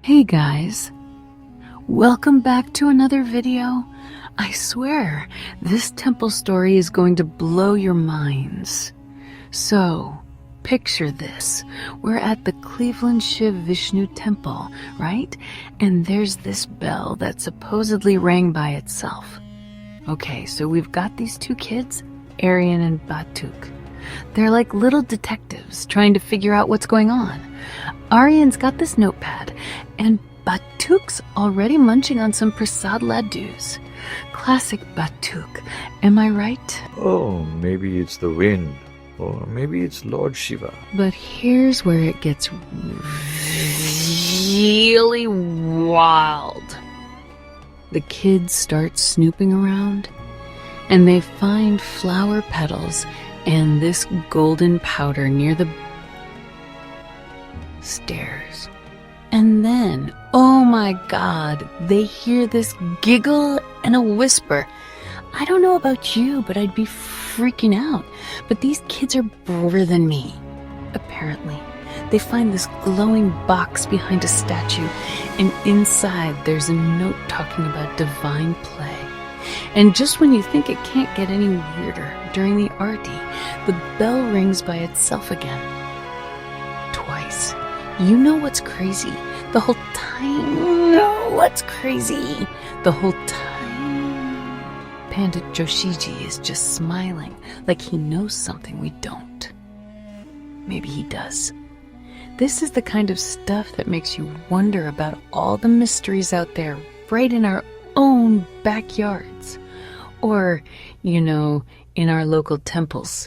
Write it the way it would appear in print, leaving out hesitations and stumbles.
Hey guys, welcome back to another video. I swear, this temple story is going to blow your minds. So, picture this. We're at the Cleveland Shiv Vishnu temple, right? And there's this bell that supposedly rang by itself. Okay, so we've got these two kids, Aryan and Batuk. They're like little detectives trying to figure out what's going on. Aryan's got this notepad, and Batuk's already munching on some prasad laddus. Classic Batuk, am I right? Oh, maybe it's the wind. Or maybe it's Lord Shiva. But here's where it gets really wild. The kids start snooping around, and they find flower petals and this golden powder near the stairs. And then, oh my God, they hear this giggle and a whisper. I don't know about you, but I'd be freaking out. But these kids are braver than me. Apparently, they find this glowing box behind a statue, and inside there's a note talking about divine play. And just when you think it can't get any weirder, during the arti, the bell rings by itself again. Twice. You know what's crazy? The whole time. No, what's crazy? The whole time, Pandit Joshiji is just smiling like he knows something we don't. Maybe he does. This is the kind of stuff that makes you wonder about all the mysteries out there right in our own backyards. Or, in our local temples.